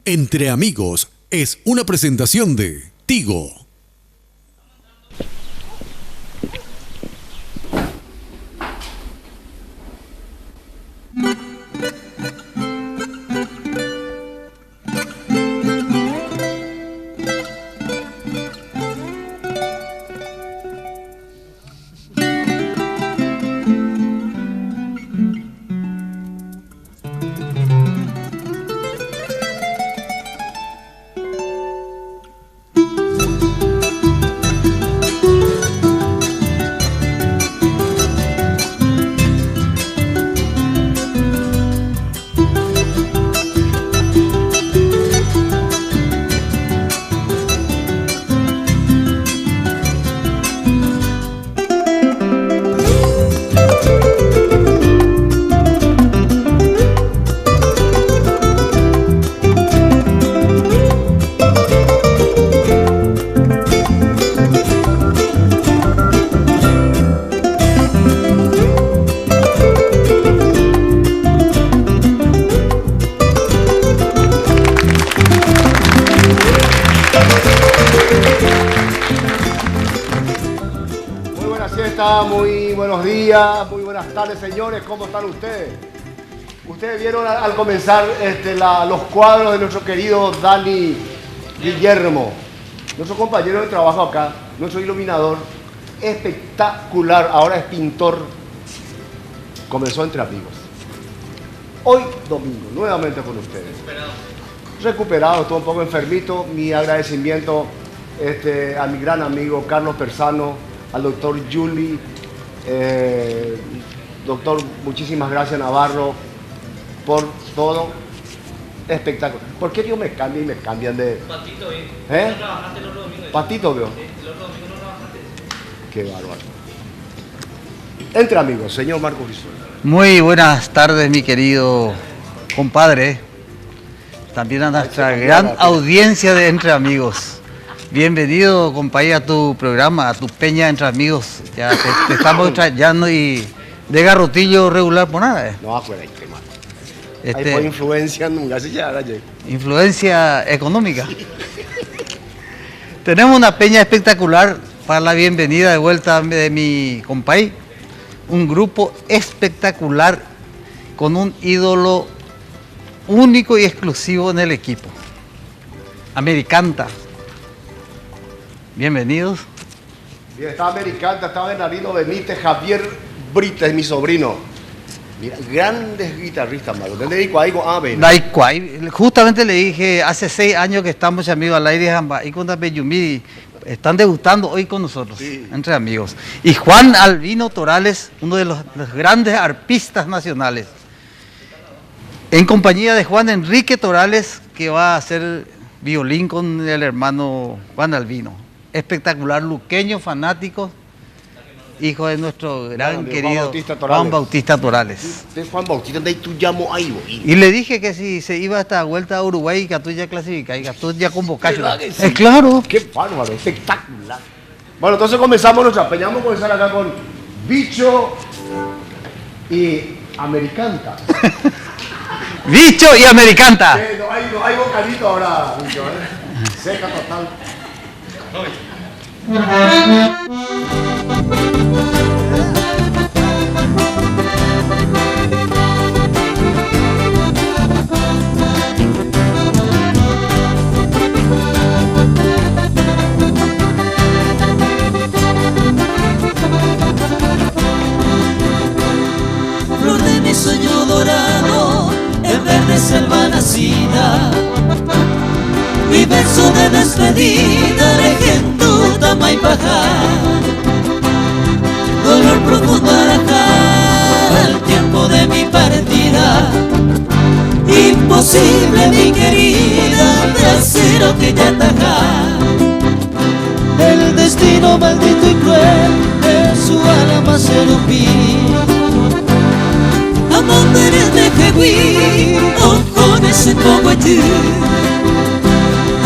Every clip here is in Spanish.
Entre Amigos es una presentación de Tigo. Muy buenos días, muy buenas tardes, señores. ¿Cómo están ustedes? Ustedes vieron al comenzar los cuadros de nuestro querido Dani Guillermo, nuestro compañero de trabajo acá, nuestro iluminador, espectacular, ahora es pintor. Comenzó Entre Amigos. Hoy domingo, nuevamente con ustedes. Recuperado, estuvo un poco enfermito. Mi agradecimiento a mi gran amigo Carlos Persano, al doctor Juli. Doctor, muchísimas gracias, Navarro, por todo. Espectacular. ¿Por qué Dios me cambia y me cambian de...? Patito, ¿Eh? No trabajaste los domingos. Patito, veo. Los domingos no trabajaste. Qué bárbaro. Entre Amigos, señor Marco Brizuela. Muy buenas tardes, mi querido compadre. También a nuestra gran audiencia de Entre Amigos. Bienvenido, compadre, a tu programa, a tu peña Entre Amigos. Ya te estamos extrañando y de garrotillo regular por nada. No, afuera, hermano. Hay por influencia nunca se ya. Influencia económica. Sí. Tenemos una peña espectacular para la bienvenida de vuelta de mi compadre. Un grupo espectacular con un ídolo único y exclusivo en el equipo. Americanta. Bienvenidos. Bien, está Americanta, está Bernardino Benítez, Javier Brita es mi sobrino. Mira, grandes guitarristas, Mago. ¿Te dedico a algo? Justamente le dije, hace 6 años que estamos amigos al aire y con Beyumí. Están debutando hoy con nosotros, sí. Entre Amigos. Y Juan Albino Torales, uno de los grandes arpistas nacionales. En compañía de Juan Enrique Torales, que va a hacer violín con el hermano Juan Albino. Espectacular, luqueño, fanático, hijo de nuestro gran querido Juan Bautista Torales. Juan Bautista, de tú llamo ahí. Y le dije que si se iba a esta vuelta a Uruguay, que tú ya clasificas, y que tú ya convocaste. Sí. Claro. Qué bárbaro, espectacular. Bueno, entonces comenzamos nuestra peña. Vamos a comenzar acá con Bicho y Americanta. Bicho y Americanta. No hay vocalito ahora, Bicho. Seca total. Flor de mi sueño dorado, en verde selva nacida, mi verso de despedida, regento Tamaypajá. Dolor profundo al tiempo de mi partida. Imposible, mi querida, de acero que ya tajá. El destino maldito y cruel de su alma serupí. Amandares de Jehuí, ojones en Coguayú.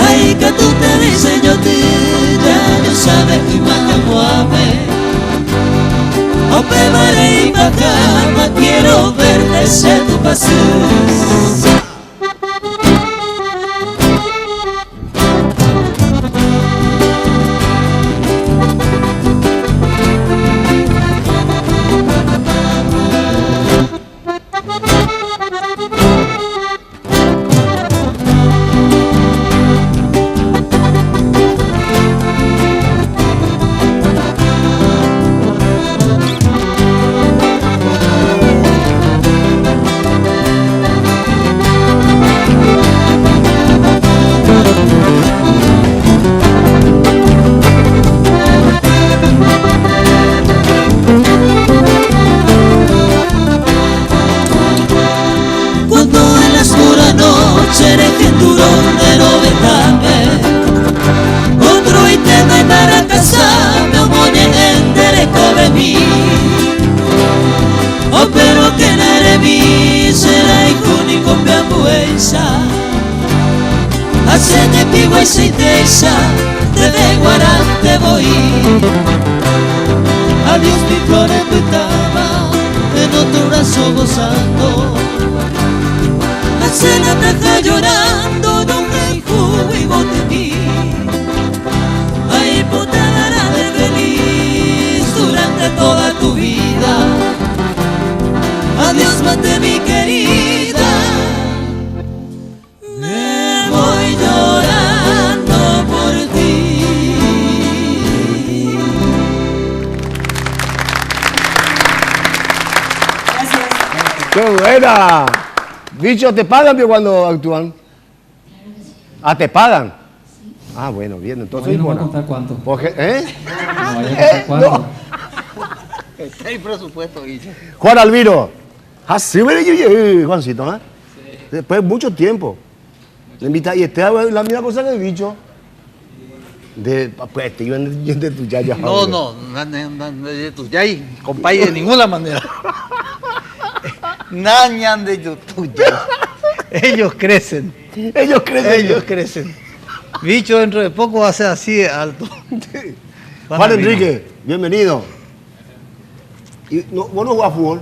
Ay, que tú te diseño ya no sabes tu imagen muave. Ope mare y bacama, quiero verte ser tu pasión. se te pigua y se techa, te de guarante voy. Adiós mi flor en tu cama, en otro brazo gozando. La cena taja llorando, no me jugo y bote mí. Ay, puta dará de feliz durante toda tu vida. Adiós, mate mi querida. Me voy llorando por ti. ¡Qué buena! Bicho, ¿te pagan bien cuando actúan? Ah, ¿te pagan? Ah, bueno, bien, entonces... Hoy no voy a bueno. contar cuánto. Porque, ¿eh? No voy a contar cuánto. No. Está el presupuesto, Guille. Juan Alviro. Así me Juancito, ¿eh? Después de mucho tiempo. Le invita, y la misma cosa que el bicho. Pues te iban de tu yaya. No, de tu yay, compadre, de ninguna manera. Nañan de YouTube. Ellos crecen. Ellos crecen. Ellos crecen. Bicho dentro de poco va a ser así de alto. Juan Enrique, bienvenido. ¿Y no, vos no jugás fútbol?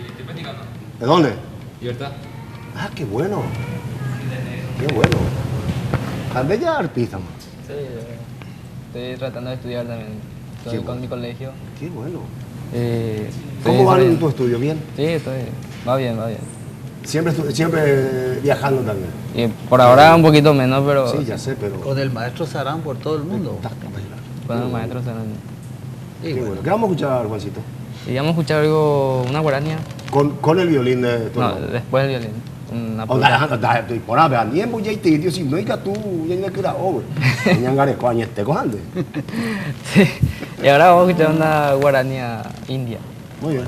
Estoy practicando. ¿De dónde? Libertad. Ah, qué bueno. Qué bueno. Andé ya artista, man. Sí, estoy tratando de estudiar también. Estoy Qué con mi colegio. Qué bueno. Estoy ¿Cómo va en desarrollando. tu estudio? ¿Bien? Sí, va bien, va bien. Siempre viajando también. Y por ahora un poquito menos, pero Sí, ya sé, pero... Con el maestro Sarán por todo el mundo. con el maestro serán. Sí, Qué bueno. bueno. ¿Qué vamos a escuchar, Juancito? Y vamos a escuchar algo, una guarania. Con el violín de tu No, hermano. después el violín. Una Oh, pura. por ahora, ni en Buyay te digo, si no hay que tú, ya no hay que ir a over. Ñangare, coño, te cojande. Sí. Y ahora vamos a escuchar una guarania india. Muy bien.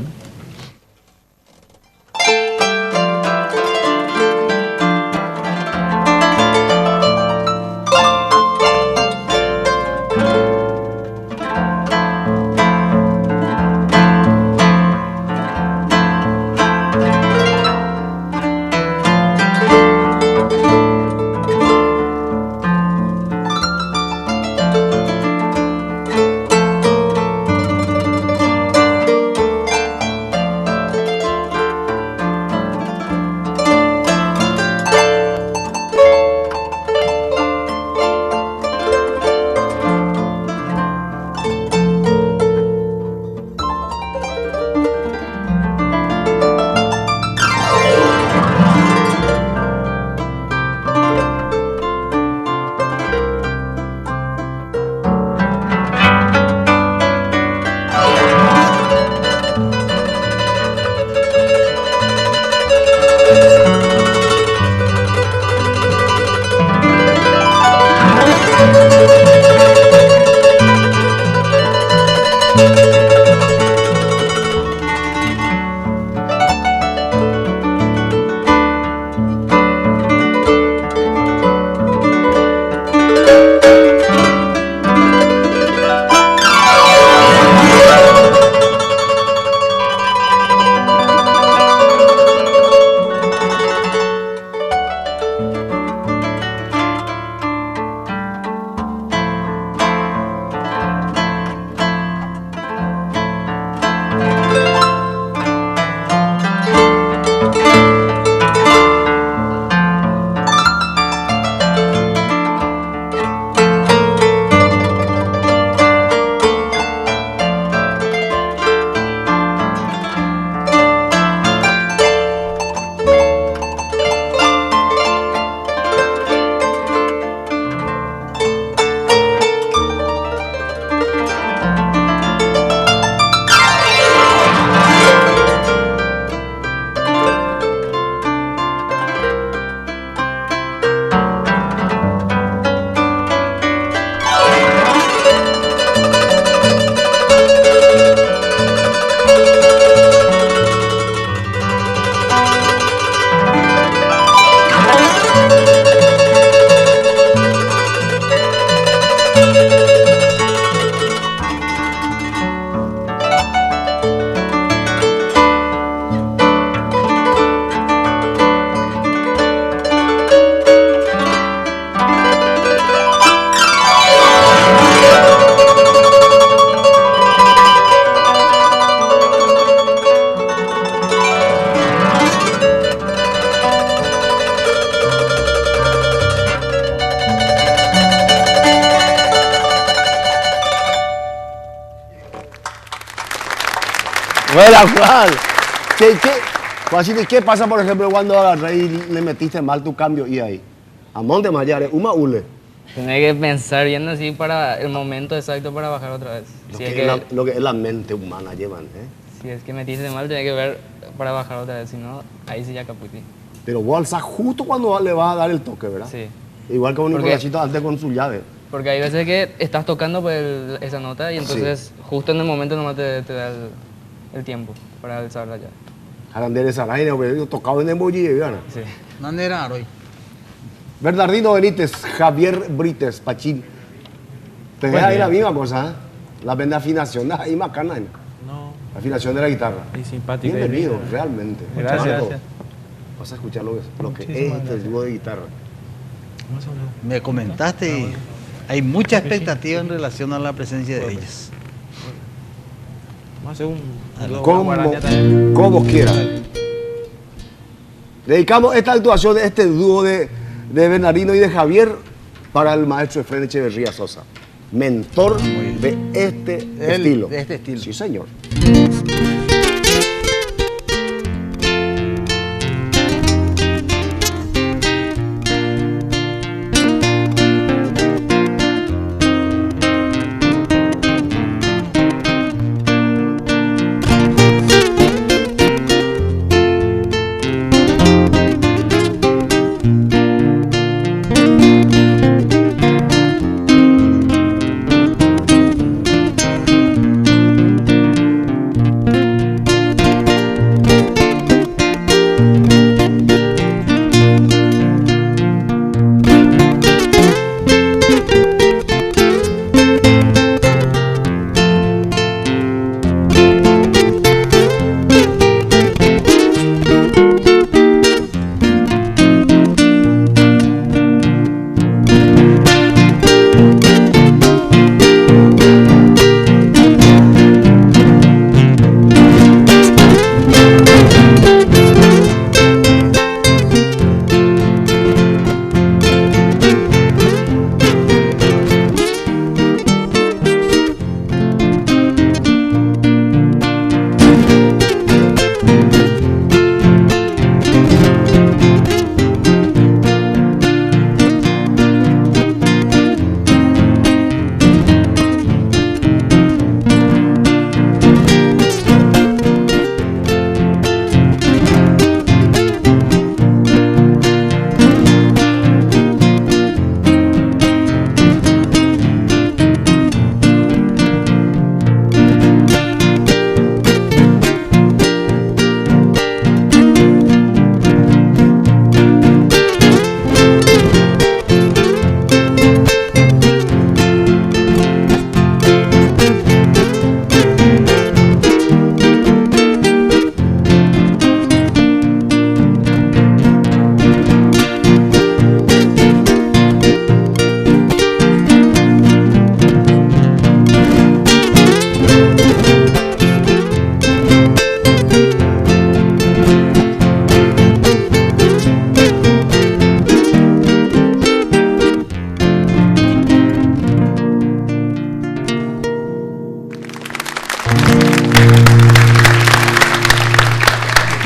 Buena, Juan. Juancito, ¿y qué pasa, por ejemplo, cuando agarré y le metiste mal tu cambio y ahí? A Monte Mayare, una ule. Tenés que pensar bien así para el momento exacto para bajar otra vez. Lo que es la mente humana llevan, ¿eh? Si es que metiste mal, tenés que ver para bajar otra vez, si no, ahí sí ya caputí. Pero vos alzás justo cuando le vas a dar el toque, ¿verdad? Sí. Igual que un Porque- Nicolásito antes con su llave. Porque hay veces que estás tocando pues, esa nota y entonces justo en el momento nomás te da el tiempo para alzar la llave. Arandere Saraina, yo tocaba en Emboyi, ¿verdad? Sí. No era hoy. Bernardino Benítez, Javier Brites, Pachín. Te deja ahí la misma cosa, ¿eh? La venda afinación, ahí macana. No, La afinación de la guitarra. y simpática. Bienvenido, realmente. Gracias. Marco, vas a escuchar lo que es Muchísimas este dúo de guitarra. Más o menos. Me comentaste y hay mucha expectativa en relación a la presencia de ellos. Vamos a hacer un Como, guaraña también. como quiera. Dedicamos esta actuación de este dúo de Bernardino y de Javier para el maestro Efraín Echeverría Sosa, mentor de este estilo. de este estilo. Sí, señor.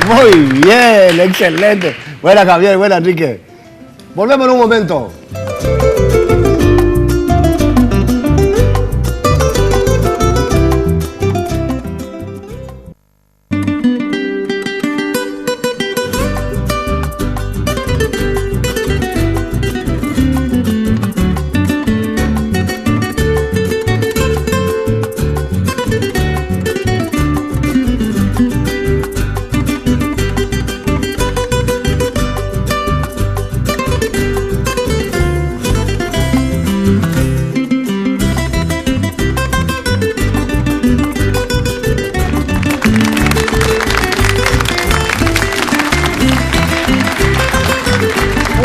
Muy bien, excelente. Buena Javier, buena Enrique. Volvemos en un momento.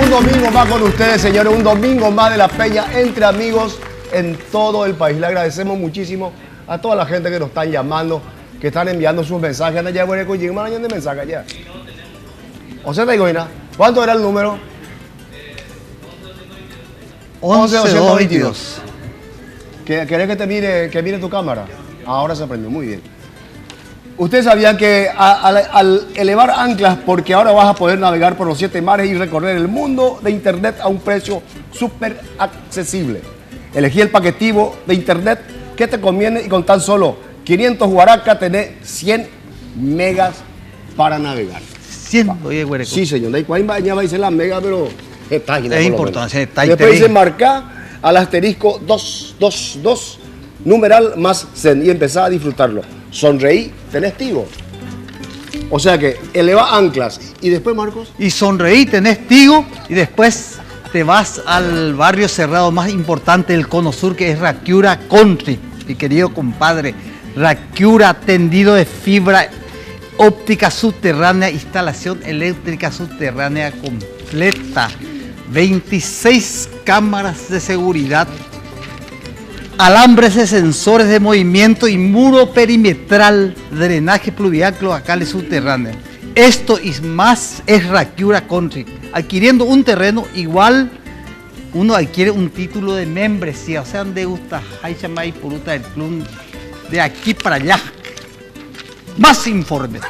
Un domingo más con ustedes, señores. Un domingo más de la Peña entre amigos en todo el país. Le agradecemos muchísimo a toda la gente que nos están llamando, que están enviando sus mensajes. Anda ya, bueno, con más de mensajes allá. O sea, ¿cuánto era el número? 11-222. ¿Querés que te mire tu cámara? Ahora se prendió, muy bien. Ustedes sabían que al elevar anclas, porque ahora vas a poder navegar por los 7 mares y recorrer el mundo de internet a un precio súper accesible. Elegí el paquetivo de internet que te conviene y con tan solo 500 guaracas tenés 100 megas para navegar. 100, oye, güey. Sí, señor. De ahí cuál ya va a decir la mega, pero está ahí. Es importante, está ahí. Después dice marcar al asterisco 222, numeral más zen y empezar a disfrutarlo. Sonreí, tenés tigo. O sea que eleva anclas. Y después, Marcos. Y sonreí, tenés tigo y después te vas al barrio cerrado más importante del Cono Sur, que es Raquiura Country, mi querido compadre. Raquiura, tendido de fibra óptica subterránea, instalación eléctrica subterránea completa, 26 cámaras de seguridad, alambres de sensores de movimiento y muro perimetral, drenaje pluvial, cloacales subterráneos. Esto y más es Raquiura Country. Adquiriendo un terreno igual, uno adquiere un título de membresía, o sea, donde gusta Haichamay Puruta del club de aquí para allá. Más informes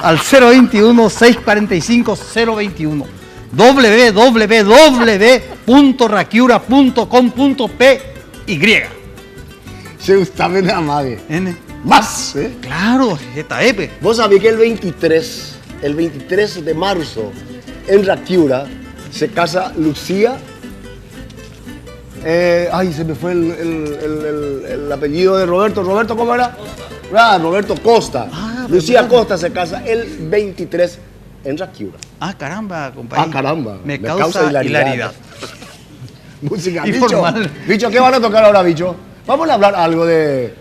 al 021-645-021 www.raquiura.com.py. Se gusta ver la madre. Más, ¿eh? Claro, esta epe. Vos sabés que el 23 de marzo, en Raquiura, se casa Lucía. Ay, se me fue el apellido de Roberto. ¿Roberto cómo era? Roberto Costa. Lucía Costa se casa el 23 en Raquiura. Ah, caramba, compadre. Ah, caramba. Me causa hilaridad. Música. Informal. Bicho, ¿qué van a tocar ahora, Bicho? Vamos a hablar algo de...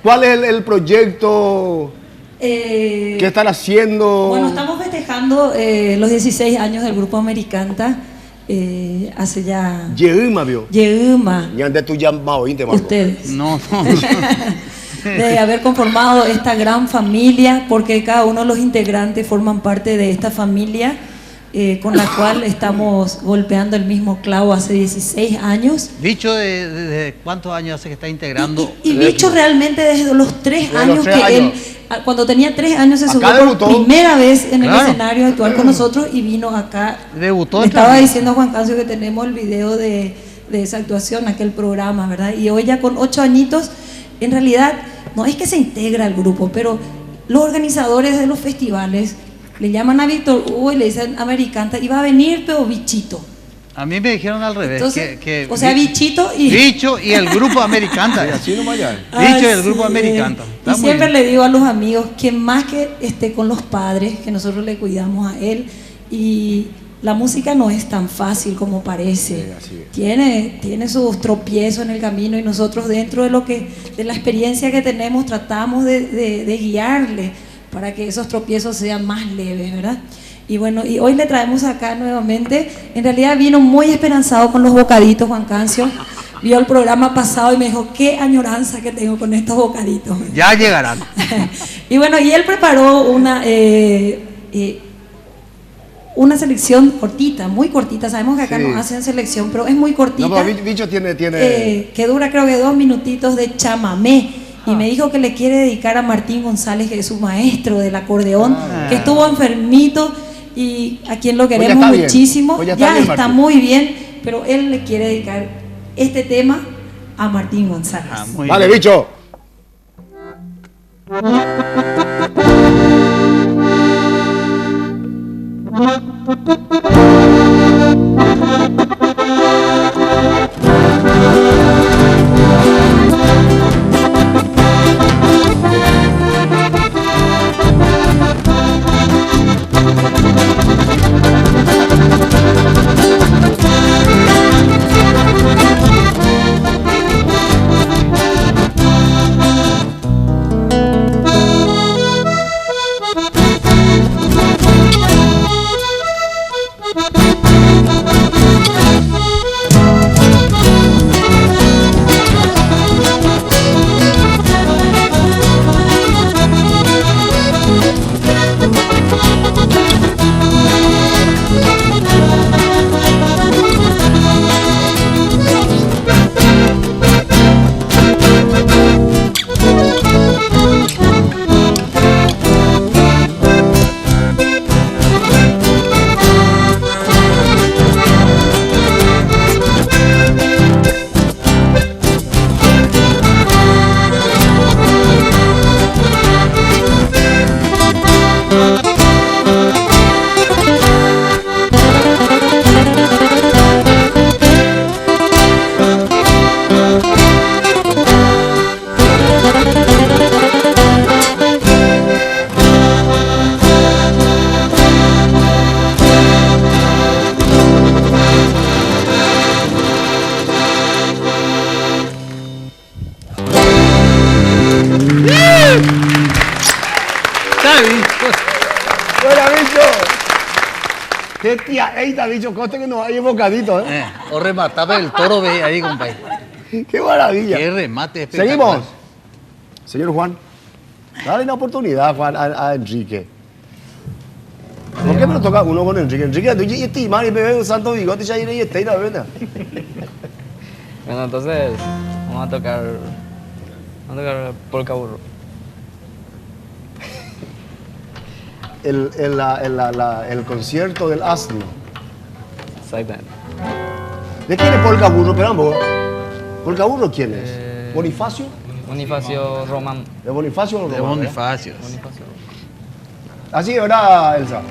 ¿Cuál es el proyecto que están haciendo? Bueno, estamos festejando los 16 años del Grupo Americanta. Hace ya... Yeuma, vio. Yeuma. Y antes tú ya más oíste, Marco. Ustedes. No. De haber conformado esta gran familia, porque cada uno de los integrantes forman parte de esta familia con la cual estamos golpeando el mismo clavo hace 16 años. Bicho, ¿desde cuántos años hace que está integrando? Y Bicho realmente desde los 3 años que él, cuando tenía 3 años se subió debutó. por primera vez en Claro. el escenario a actuar con nosotros y vino acá. Debutó. Le estaba diciendo a Juan Cancio que tenemos el video de esa actuación, aquel programa, ¿verdad? Y hoy ya con 8 añitos, en realidad no es que se integra al grupo, pero los organizadores de los festivales le llaman a Víctor Hugo y le dicen Americanta, y va a venir pero Bichito. A mí me dijeron al revés. Entonces, que o sea, Bichito y... Bicho y el grupo Americanta. Así nomás ya. Bicho y el grupo Así es. Americanta. Está Y muy siempre bien. le digo a los amigos que más que esté con los padres, que nosotros le cuidamos a él, y la música no es tan fácil como parece. Tiene sus tropiezos en el camino y nosotros dentro de la experiencia que tenemos tratamos de guiarle para que esos tropiezos sean más leves, ¿verdad? Y bueno, y hoy le traemos acá nuevamente. En realidad vino muy esperanzado con los bocaditos, Juan Cancio. Vio el programa pasado y me dijo, qué añoranza que tengo con estos bocaditos. Ya llegarán. Y bueno, y él preparó una selección cortita, muy cortita. Sabemos que acá Sí. no hacen selección, pero es muy cortita. No, pero Bicho tiene... Que dura creo que 2 minutitos de chamamé. Y me dijo que le quiere dedicar a Martín González, que es su maestro del acordeón, que estuvo enfermito y a quien lo queremos está bien. muchísimo. Pues ya Ya está bien, está Martín. muy bien, pero él le quiere dedicar este tema a Martín González. Muy Dale, bien. Bicho. Buena, bicho. Qué tía, eita, bicho, coste que nos hay un bocadito, ¿eh? O remataba el toro ve ahí, compadre. Qué maravilla. Qué remate espectacular. Seguimos. Señor Juan, dale una oportunidad, Juan, a Enrique. ¿Por qué me lo toca uno con Enrique? Enrique, tú y este man y bebé un santo bigote ya viene y está y la verdad. Bueno, entonces vamos a tocar polka burro. El concierto del asno. Exactamente. ¿De quién es Polka Burro? Espera un poco. ¿Polka Burro quién es? ¿Bonifacio? Bonifacio Román. ¿De Bonifacio o De Román? Bonifacio. Bonifacio. Así, ¿verdad, Elsa?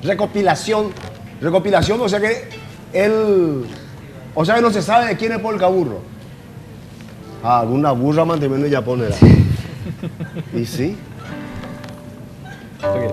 Recopilación. Recopilación, o sea que él... O sea que no se sabe de quién es Polka Burro. Ah, alguna burra manteniendo ya pone. ¿Y sí? Ok.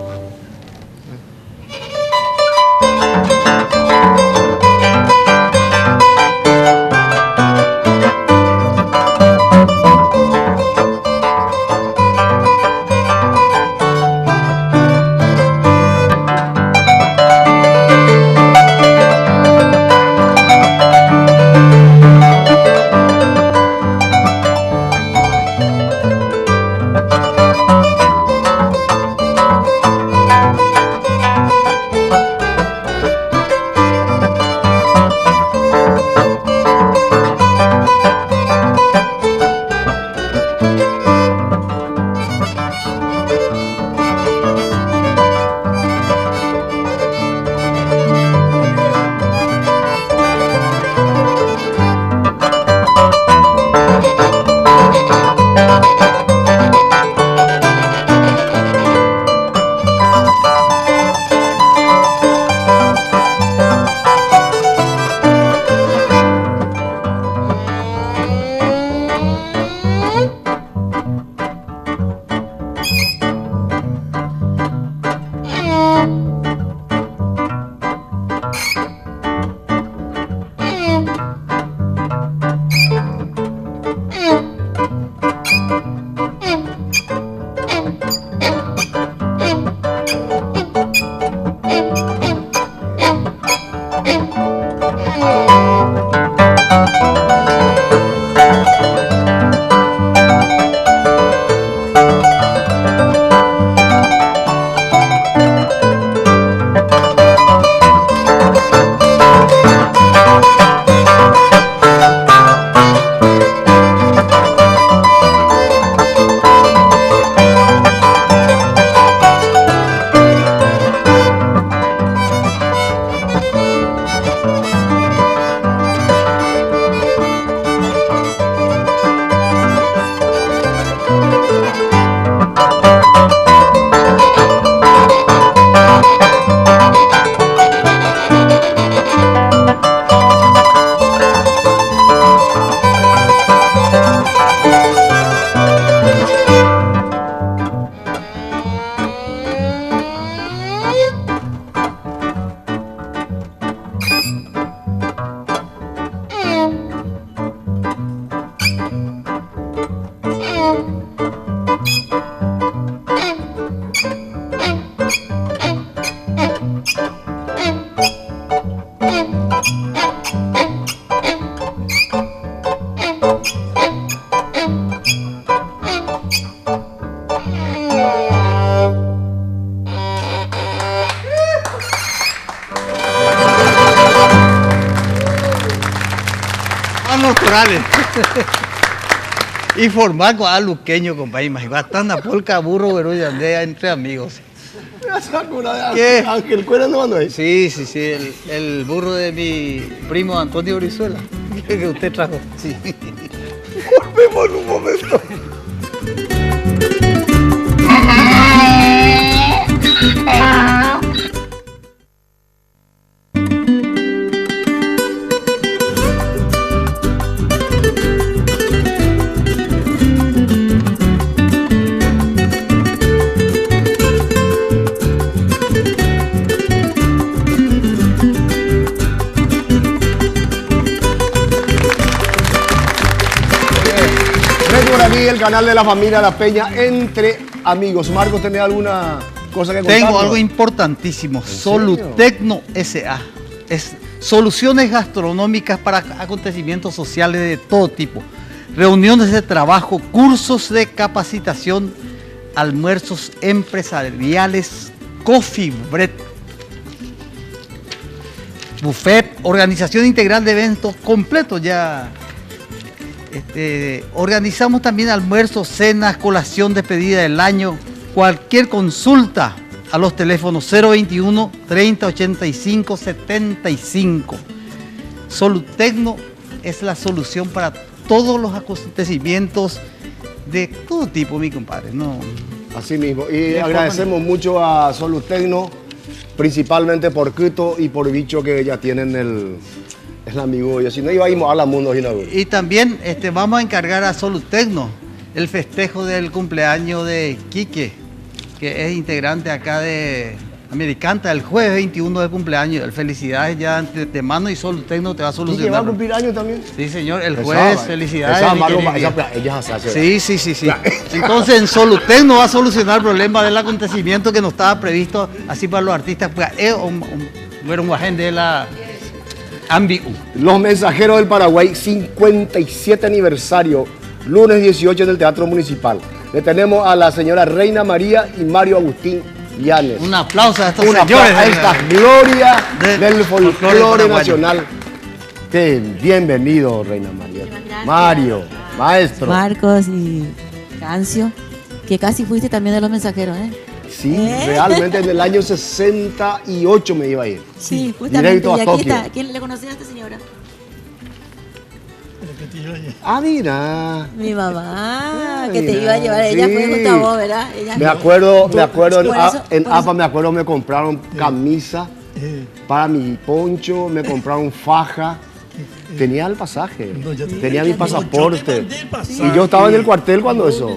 Y formar con aluqueño, compadre, imagínate, bastante polka burro, pero ya andea entre amigos. ¿Qué? Ángel Cuera no mandó ahí. Sí, el burro de mi primo Antonio Brizuela, que usted trajo. Sí. Volvemos en un momento. Por aquí el canal de la familia La Peña entre amigos. Marcos, ¿tenés alguna cosas que Tengo contarnos. algo importantísimo. serio? Solutecno S.A. Es soluciones gastronómicas para acontecimientos sociales de todo tipo. Reuniones de trabajo, cursos de capacitación, almuerzos empresariales, coffee break, buffet, organización integral de eventos completos ya. Organizamos también almuerzos, cenas, colación, despedida del año. Cualquier consulta a los teléfonos 021 30 85 75. Solutecno es la solución para todos los acontecimientos de todo tipo, mi compadre. No. Así mismo. Y agradecemos mucho a Solutecno, principalmente por Quito y por Bicho, que ya tienen el amigo. Y si no íbamos a la mundo. Y también vamos a encargar a Solutecno el festejo del cumpleaños de Quique, que es integrante acá de Americanta, el jueves 21 de cumpleaños. Felicidades ya de mano y Solutecno te va a ¿Y que va a solucionar. cumplir años también? Sí, señor, el jueves, felicidades. Ella se hace. Sí. Entonces en Solutecno va a solucionar el problema del acontecimiento que no estaba previsto así para los artistas. Pues es un agente de la AMBIU. Los Mensajeros del Paraguay, 57 aniversario, lunes 18 en el Teatro Municipal. Le tenemos a la señora Reina María y Mario Agustín Llanes. Un aplauso a estos Una señores. a esta gloria del folclore folclore paraguayo. nacional. Bienvenido, Reina María. Mario, maestro. Marcos y Cancio, que casi fuiste también de los mensajeros, ¿eh? Sí, realmente en el año 68 me iba a ir. Sí, justamente. Directo a Y aquí Tokio. está. ¿Quién le conocía a esta señora? Ah, mira. Mi mamá, Ah, que te mira, iba a llevar. Ella sí. fue junto a vos, ¿verdad? Ella Me acuerdo Por eso- en por eso- APA me acuerdo me compraron camisa para mi poncho, me compraron faja. Tenía el pasaje, tenía mi pasaporte. Y yo estaba en el cuartel cuando eso.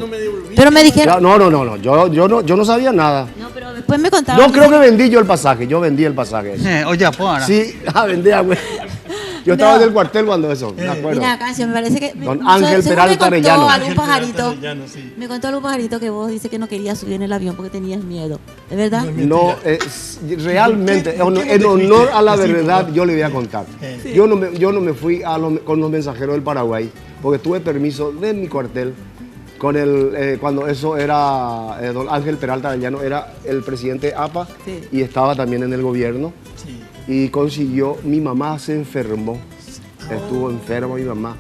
Pero me dijeron. No, yo no sabía nada. No, pero después me contaron. No creo que vendí yo el pasaje, yo vendí el pasaje. Oye, pues, Sí, vendía, güey. Yo estaba en el cuartel cuando eso, me acuerdo. Mira, Cancio, me parece que. Don Ángel según Peralta me contó Arellano. algún pajarito. Me contó algún pajarito que vos dices que no querías subir en el avión porque tenías miedo. ¿Es verdad? No, realmente, en honor a la verdad, yo le voy a contar. Yo no me fui con los Mensajeros del Paraguay, porque tuve permiso de mi cuartel, cuando eso era, don Ángel Peralta Arellano era el presidente APA, Sí. y estaba también en el gobierno, y consiguió, mi mamá se enfermó, estuvo enferma mi mamá,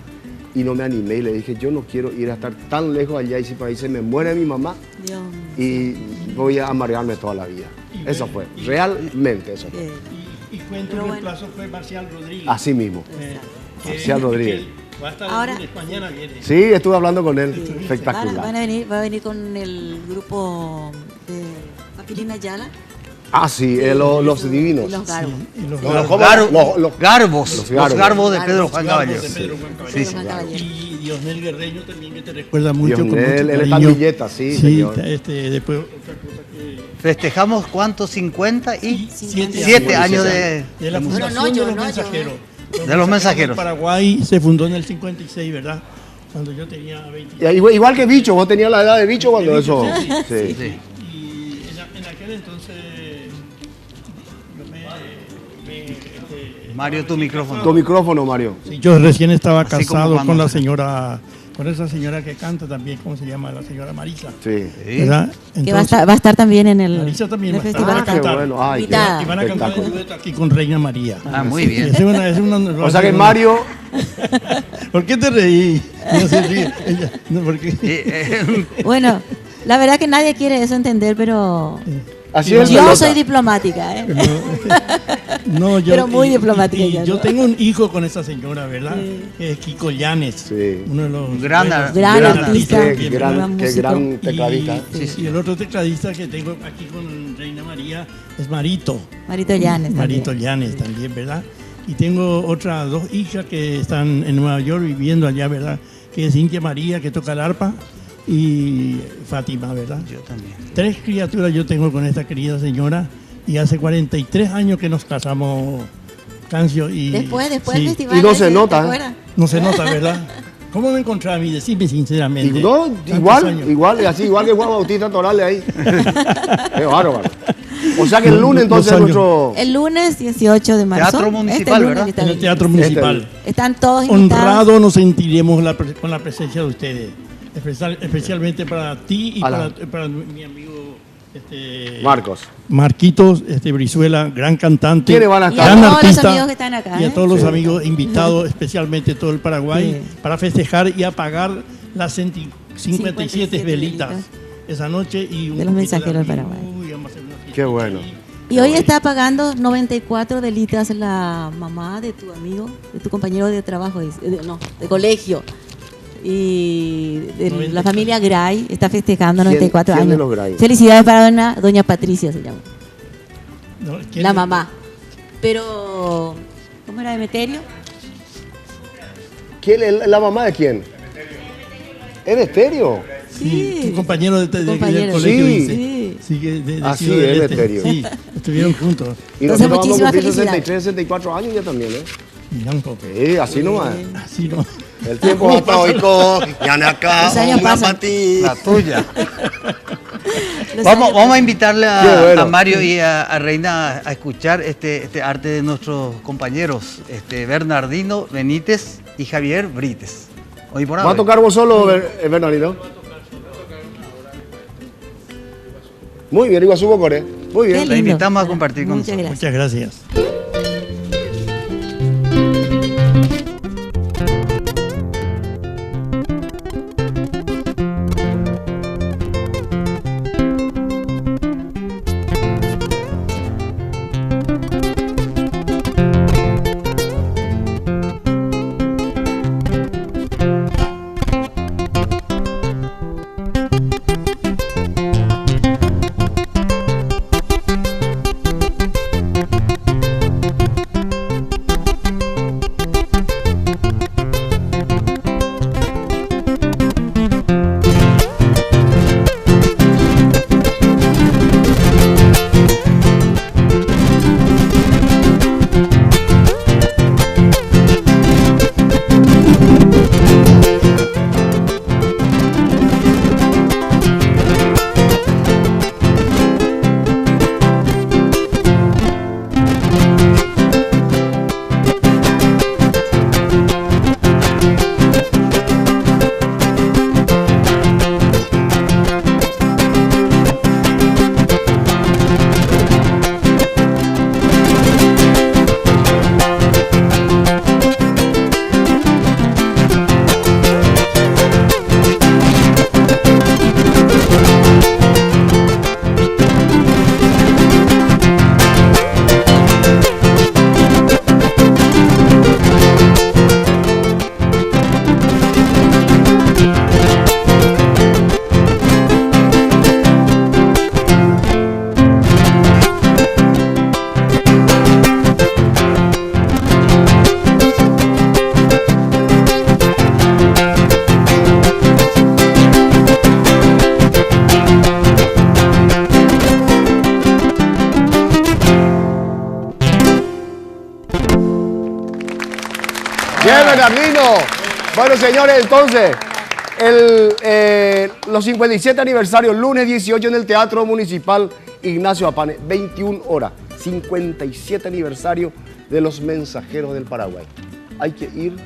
y no me animé, y le dije, yo no quiero ir a estar tan lejos allá, y si por ahí se me muere mi mamá, Dios. y voy a amargarme toda la vida. Eso fue, realmente eso fue. Y cuento que el plazo fue Marcial Rodríguez. Así mismo. Marcial Rodríguez. Va a estar Ahora- el lunes, mañana viene. Sí, estuve hablando con él. Espectacular. Va a venir con el grupo de Papilina Ayala. Ah, sí, los divinos. Y los Garbos. Los Garbos. Los Los Garbos. Garbos de Pedro Juan Garbos Caballero. de Pedro Juan Caballero. Sí, sí. Juan Caballero. Y Diosnel Guerreño también, que te recuerda mucho. con Diosnel, mucho él está en cariño. Villeta, sí, señor. Después otra cosa que... Festejamos cuántos, 50 y 7 años de la fundación No, yo, de los no, yo, mensajeros. De los mensajeros. Paraguay se fundó en el 56, ¿verdad? Cuando yo tenía 20. Igual que Bicho, vos tenías la edad de Bicho cuando eso. Sí. Y en aquel entonces Mario, tu micrófono. Tu micrófono, Mario. yo recién estaba Así como casado cuando con la se- señora, con esa señora que canta también, ¿cómo se llama? La señora Marisa. Sí. ¿Verdad? Que va a estar también en el, Marisa también en el va a festival. estar. Ah, Está qué bueno. Ay, invitada. Y van a cantar un dueto aquí con Reina María. Ah, muy bien. Es una- O sea que Mario, ¿Por qué te reí? No se ríe. Ella, no, ¿por qué? Bueno, la verdad que nadie quiere eso entender, pero así es. yo pelota. soy diplomática, ¿eh? No, Pero muy diplomática y ya, yo ¿no? tengo un hijo con esa señora, ¿verdad? Que es Kiko Llanes. Sí. Uno de los Gran buenos- Gran buenos artista. también, Qué ¿verdad? qué gran tecladista. Y el otro tecladista que tengo aquí con Reina María es Marito. Marito Llanes. Marito también. Llanes también, ¿verdad? Y tengo otras 2 hijas que están en Nueva York viviendo allá, ¿verdad? Que es Cintia María, que toca el arpa, y Fátima, ¿verdad? Yo también. 3 criaturas yo tengo con esta querida señora, y hace 43 años que nos casamos, Cancio, y... Después sí, del festival. Y no se ese, nota, ¿te ¿eh? acuerdas? No se nota, ¿verdad? ¿Cómo me encontrás a mí? Decime sinceramente. Y no, Tantos igual, años. igual que Juan Bautista Torales ahí. Qué bárbaro. O sea que el lunes entonces Los años. nuestro... El lunes 18 de marzo. Teatro Municipal, lunes ¿verdad? está En el bien. Teatro Municipal. Están todos invitados. Honrado nos sentiremos con la presencia de ustedes. Especialmente para ti y para mi amigo Marcos. Marquitos Brizuela, gran cantante, ¿Quiénes van a estar? Y a gran todos los artista, amigos que están acá, y a ¿eh? todos los Sí. amigos invitados, especialmente todo el Paraguay, Sí. para festejar y apagar las 57 velitas velitas. esa noche y De los mensajeros del Paraguay. y vamos a hacer una fiesta Qué bueno. ahí. Y hoy está pagando 94 velitas la mamá de tu amigo, de tu compañero de trabajo, de colegio. Y de 94. la familia Gray está festejando ¿Quién- 94 quién de años. los Gray? Felicidades para doña Patricia, se llama. No, ¿quién La es? mamá. Pero, ¿cómo era Emeterio? ¿Quién es la mamá de quién? ¿Emeterio? Sí, tu compañero del Compañero. colegio Sí. dice. Sí. Sí, de Ah, sí, Ciudad del Este. Emeterio. Sí, estuvieron juntos. Y Entonces, nosotros vamos a muchísimas cumplir felicidades. 63, 64 años ya también, ¿eh? Mira un poco. Sí, así nomás. Así no. El tiempo va para hoy y acá, Los años una pasan. para ti. La tuya. Los Vamos, años- vamos a invitarle Qué bueno. a Mario y a Reina a escuchar este arte de nuestros compañeros, Bernardino Benítez y Javier Brites. Hoy por ¿Va a hoy. tocar vos solo, Bernardino? Muy bien, Iguazú Bocoré. Muy Qué bien. La lindo. invitamos a compartir con Muchas nosotros. gracias. Muchas gracias. Bien, Bernardino. Bueno, señores, entonces, los 57 aniversarios, lunes 18 en el Teatro Municipal Ignacio Apane, 21 horas, 57 aniversario de los Mensajeros del Paraguay. Hay que ir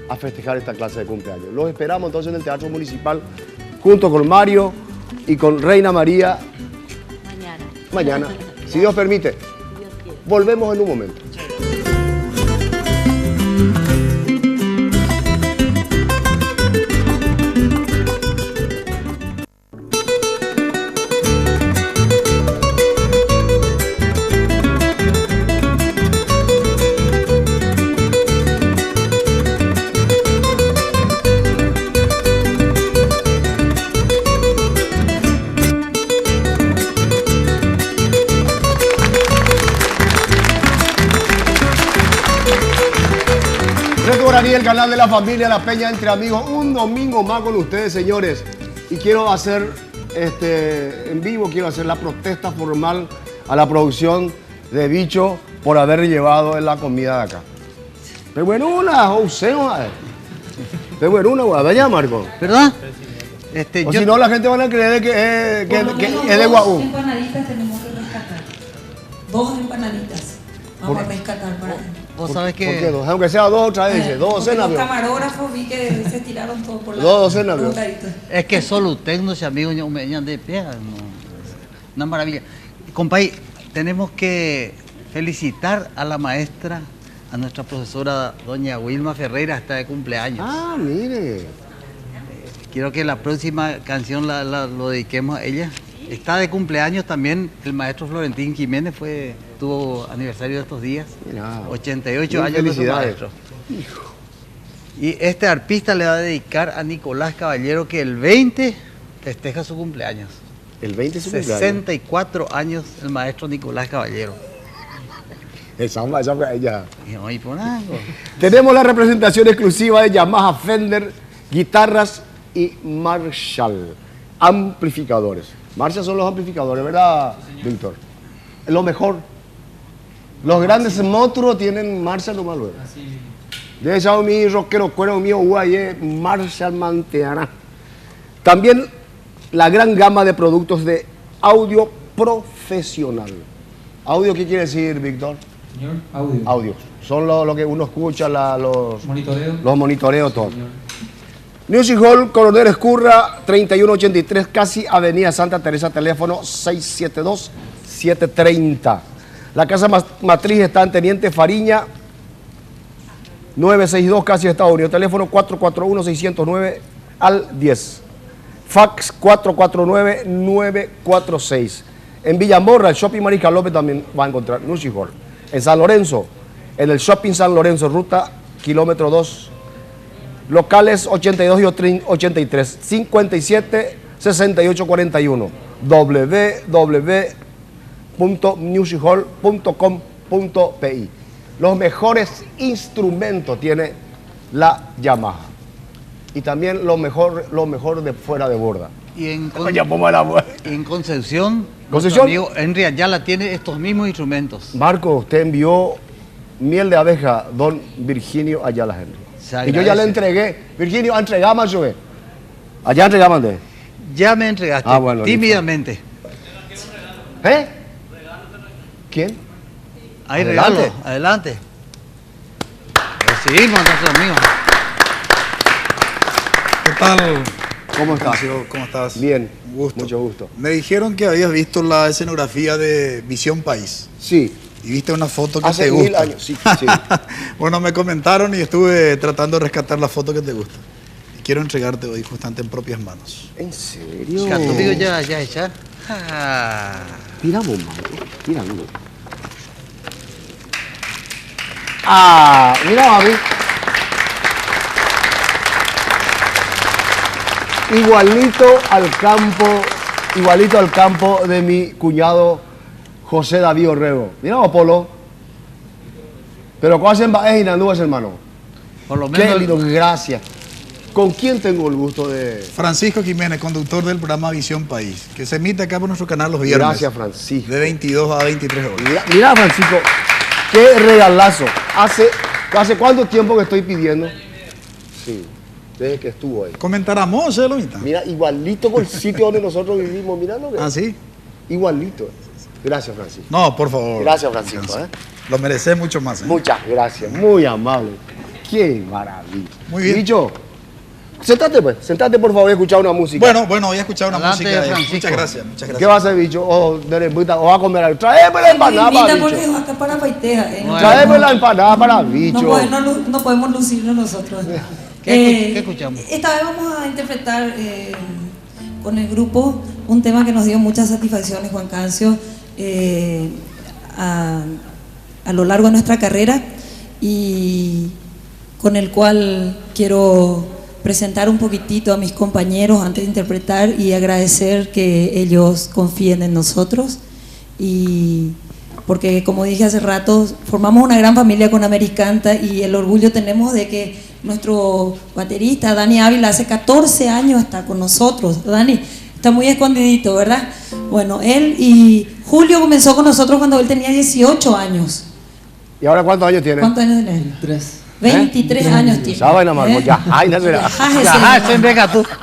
a festejar esta clase de cumpleaños. Los esperamos entonces en el Teatro Municipal, junto con Mario y con Reina María, mañana, si Dios permite. Volvemos en un momento. Reto Guaraní, el canal de la familia La Peña Entre Amigos, un domingo más con ustedes, señores. Y quiero hacer, en vivo, quiero hacer la protesta formal a la producción de Bicho por haber llevado la comida de acá. Pero bueno, una opción. Te voy a una guada allá, Marco. ¿Verdad? O si no, la gente van a creer que es de Guaú. Empanaditas tenemos que rescatar. 2 empanaditas. Vamos a rescatar para él. Vos sabés que... ¿Por qué dos? Aunque sea 2 otra vez, 2 docenas. Los camarógrafos vi que se tiraron todos por la... 2 docenas, ¿no? Es que solo usted no se amigo me de pie. Una maravilla. Compay, tenemos que felicitar a la maestra, a nuestra profesora doña Wilma Ferreira, está de cumpleaños. Ah, mire. Quiero que la próxima canción lo dediquemos a ella. Está de cumpleaños también el maestro Florentín Jiménez, tuvo aniversario de estos días. Mirá, 88 años de su maestro. Y este arpista le va a dedicar a Nicolás Caballero, que el 20 festeja su cumpleaños. El 20 es su cumpleaños. 64 años el maestro Nicolás Caballero. Esa fue ella. Y por algo. Tenemos la representación exclusiva de Yamaha, Fender, guitarras y Marshall, amplificadores. Marshall son los amplificadores, ¿verdad, Víctor? Lo mejor. Los grandes monstruos tienen Marshall nomás luego. De esa mi rockero, cuero mío, guay, Marshall Manteana. También la gran gama de productos de audio profesional. ¿Audio qué quiere decir, Víctor? Señor, audio. Audio. Son lo que uno escucha, los Monitoreo. Los monitoreos, todo. Music Hall, Coronel Escurra, 3183, casi Avenida Santa Teresa, teléfono 672-730. La casa matriz está en Teniente Fariña, 962, casi Estados Unidos, teléfono 441-609 al 10. Fax 449-946. En Villamorra, el Shopping Mariscal López también va a encontrar Music Hall. En San Lorenzo, en el Shopping San Lorenzo, ruta kilómetro 2, locales 82 y 83, 57 68 41, www.musichall.com.pi. Los mejores instrumentos tiene la Yamaha. Y también lo mejor de fuera de borda. Y en, en Concepción, amigo Henry Ayala tiene estos mismos instrumentos. Marco, usted envió miel de abeja, don Virginio Ayala Henry. Y yo ya le entregué. Virginio, entregamos yo. Allá entregamos. Ya me entregaste, bueno, tímidamente. ¿Eh? ¿Quién? Hay regalo, adelante. Recibimos a nuestros amigos. ¿Qué tal? ¿Cómo estás? ¿Cómo estás? Bien, gusto. Mucho gusto. Me dijeron que habías visto la escenografía de Visión País. Sí. Y viste una foto que hace te gusta. 1000 años, sí. Bueno, me comentaron y estuve tratando de rescatar la foto que te gusta. Y quiero entregarte hoy justamente en propias manos. ¿En serio? ¿Tu amigo ya echar? Mira vos, Marco. Mira, mira. Mira, mami. Igualito al campo de mi cuñado José David Orrego. Mira, Polo. Pero ¿cuál es Inandúes, hermano? Por lo menos. Qué lindo, gracias. ¿Con quién tengo el gusto de...? Francisco Jiménez, conductor del programa Visión País, que se emite acá por nuestro canal los viernes. Gracias, Francisco. De 22 a 23 horas. Mira, Francisco, qué regalazo. ¿Hace cuánto tiempo que estoy pidiendo? Sí, desde que estuvo ahí. Comentáramos, Lomita. Mira, igualito con el sitio donde nosotros vivimos. Mira lo que... ¿Ah, sí? Igualito. Gracias, Francisco. No, por favor. Gracias, Francisco. Lo mereces mucho más. Muchas gracias, muy amable. Qué maravilla. Muy bien. Dicho, sentate pues, sentate por favor y escuchar una música. Bueno, voy a escuchar una Adelante, música. Francisco. Muchas gracias, muchas gracias. ¿Qué va a hacer, bicho? O va a comer algo. Tráeme la empanada para bicho. Acá para Paiteja. Tráeme la empanada para bicho. No podemos lucirnos nosotros. ¿Qué escuchamos? Esta vez vamos a interpretar con el grupo un tema que nos dio muchas satisfacciones, Juan Cancio, a lo largo de nuestra carrera, y con el cual quiero presentar un poquitito a mis compañeros antes de interpretar y agradecer que ellos confíen en nosotros, y porque como dije hace rato, formamos una gran familia con Americanta y el orgullo tenemos de que nuestro baterista Dani Ávila hace 14 años está con nosotros. Dani está muy escondidito, ¿verdad? Bueno, él y Julio comenzó con nosotros cuando él tenía 18 años. ¿Y ahora cuántos años tiene? ¿Cuántos años tiene? 3. 23 años tiene. Sabe nada más, ya, ay, no será.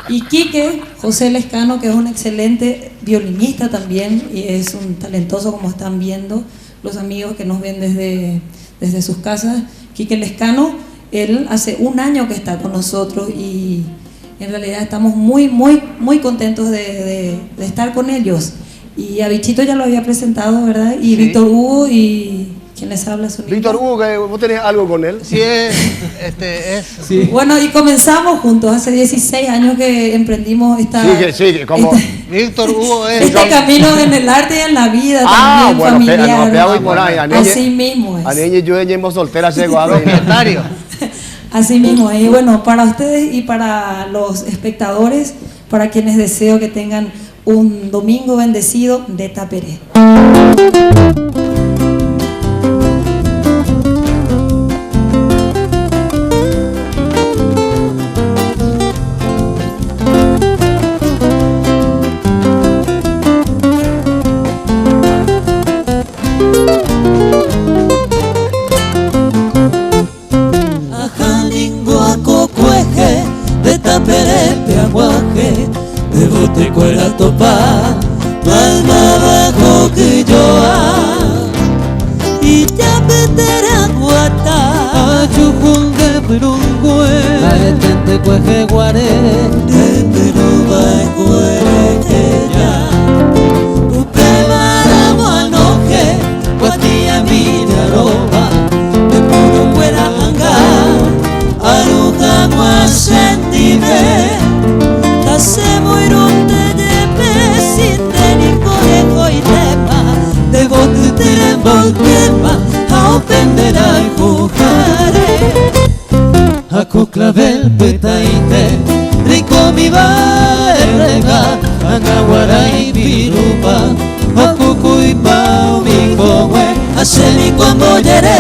Y Quique José Lescano, que es un excelente violinista también y es un talentoso, como están viendo los amigos que nos ven desde sus casas. Quique Lescano, él hace un año que está con nosotros y en realidad estamos muy contentos de estar con ellos. Y a Bichito ya lo había presentado, ¿verdad? Y sí. Víctor Hugo y... ¿Quién les habla? Víctor Hugo, que ¿vos tenés algo con él? Sí, Sí. Bueno, y comenzamos juntos. Hace 16 años que emprendimos Víctor Hugo es... Este camino en el arte y en la vida también, bueno, familiar. Así mismo es. A niña yo llevo soltera, propietario. Así mismo, y bueno, para ustedes y para los espectadores, para quienes deseo que tengan un domingo bendecido de Taperé. Te cuela topa, palma bajo que yo y ya petera guata, ayujun de perungüe, aetente cueje guare, de peruba cuere ella, upemara moanoje, guatilla mira roba, de puro cuera anga, aruja guasentime. Se mueron de pesin de ni conejo y tepa de bote te envolquepa a ofender al jujare a cuclavel petaite rico mi barrega anaguara y pirupa a cucu y pao mi cohue a semi como yeré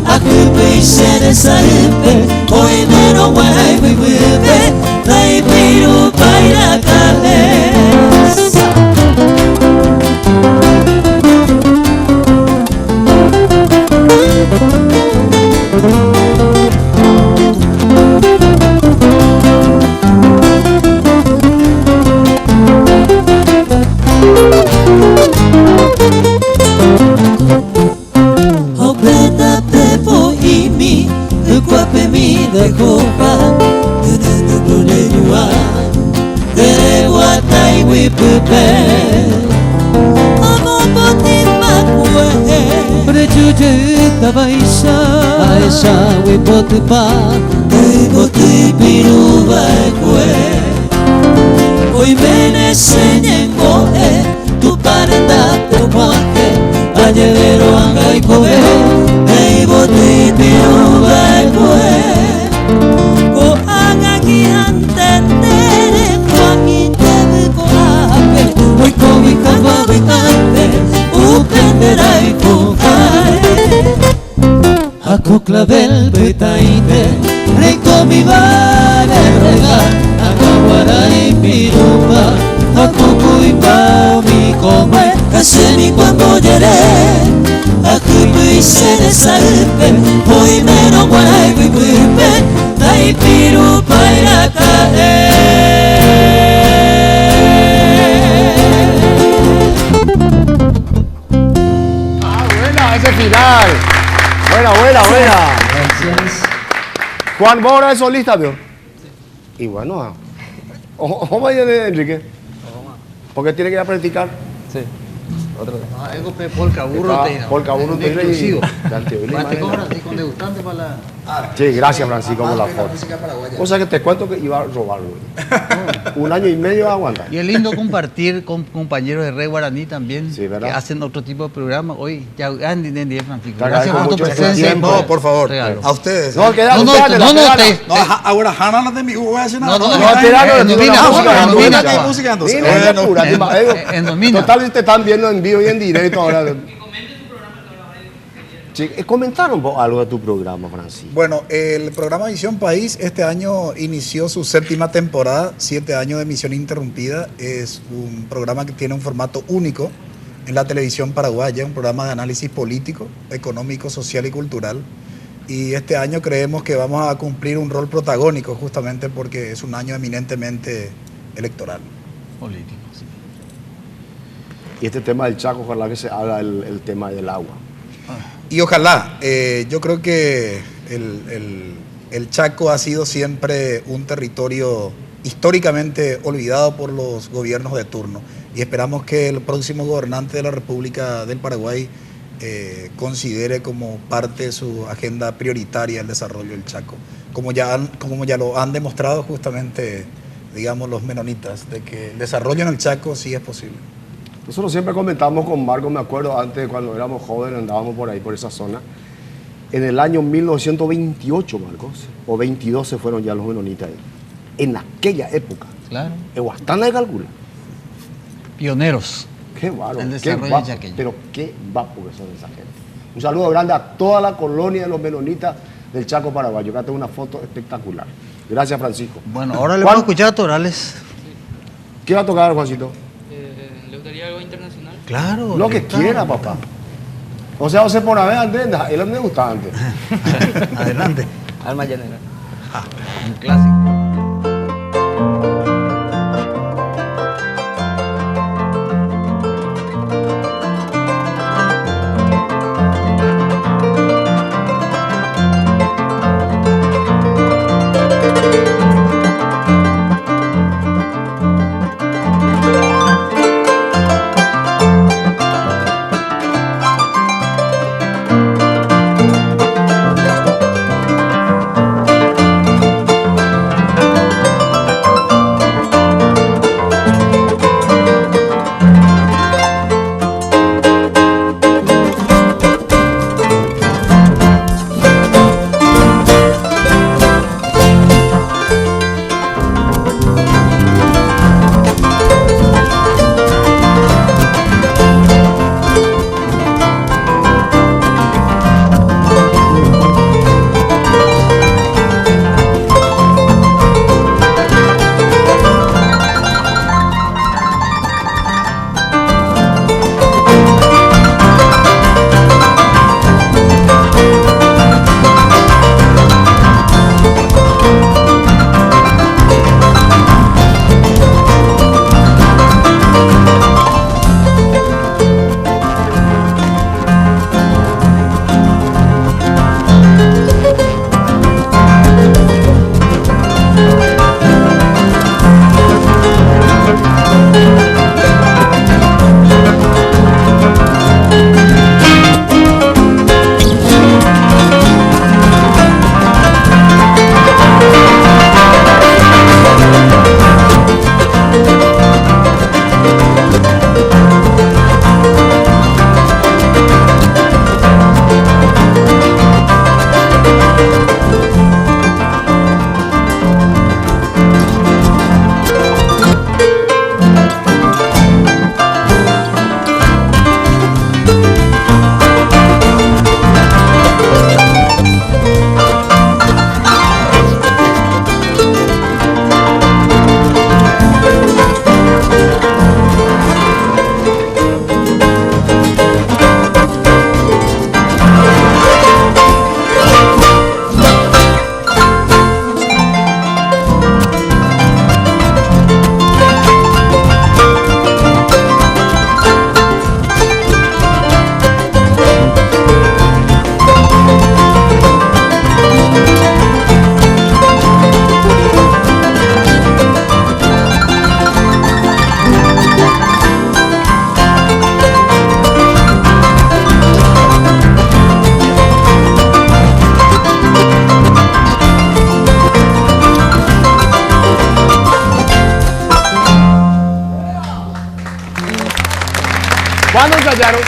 a cupe y sere saepe hoy mero guaray huihuepe Dai piru paira cabeza. Opeta pepo y mi, el cuape mi de copa. Tere guata y wipupe Amo poti makue Prechuchita baisa wipoti pa Wipoti piruba kue Hoy me señengo tu parenta popoake Ayevero anga y kobe Wipoti piruba kue Ako clavel betaite Reiko mi vale regal Akawara y pirupa Ako kuipao mi come Kasemi cuando yeré Aku y sere salpe Hoy mero guaray vivirpe Dai pirupa ira Ese final. Buena. Gracias. Juan Bora es solista, ¿vio? Y bueno, ¿cómo es Enrique? Porque tiene que ir a practicar. Sí. Otro día. Algo polka burro te exclusivo. Con degustante para la... Sí, gracias Francisco por la foto. O sea que te cuento que iba a robarlo. Un año y medio aguanta. Y es lindo compartir con compañeros de Rey Guaraní también, sí, que hacen otro tipo de programa. Hoy, ya, Francisco. Gracias por tu presencia. No, por favor, regalo. a ustedes. No, quédate. No, ahora Hanna de mi voy a decir nada. Música Total, te están viendo en vivo y en directo ahora. Sí, comentaron algo de tu programa, Francisco. Bueno, el programa Visión País este año inició su 7ª temporada, 7 años de emisión interrumpida. Es un programa que tiene un formato único en la televisión paraguaya, un programa de análisis político, económico, social y cultural. y este año creemos que vamos a cumplir un rol protagónico justamente porque es un año eminentemente electoral. Político, sí. Y este tema del Chaco, ojalá que se haga el tema del agua. Y ojalá, yo creo que el Chaco ha sido siempre un territorio históricamente olvidado por los gobiernos de turno y esperamos que el próximo gobernante de la República del Paraguay considere como parte de su agenda prioritaria el desarrollo del Chaco, como ya lo han demostrado justamente, digamos, los menonitas, de que el desarrollo en el Chaco sí es posible. Nosotros siempre comentamos con Marco, me acuerdo antes cuando éramos jóvenes, andábamos por ahí, por esa zona. En el año 1928, Marcos, o 22 se fueron ya los menonitas ahí. En aquella época. Claro. Ehuastana de calcula. Pioneros. Qué bárbaro. El desarrollo chaqueño. Pero qué vapo que son esa gente. Un saludo grande a toda la colonia de los menonitas del Chaco Paraguayo. Acá tengo una foto espectacular. Gracias, Francisco. Bueno, ahora le vamos a escuchar a Torales. ¿Qué va a tocar, Juancito? ¿Le gustaría algo internacional? Claro. Lo que quiera, papá. O sea, José Ponabé, Andrés, él me gustaba antes. Adelante. Alma llanera. Un clásico.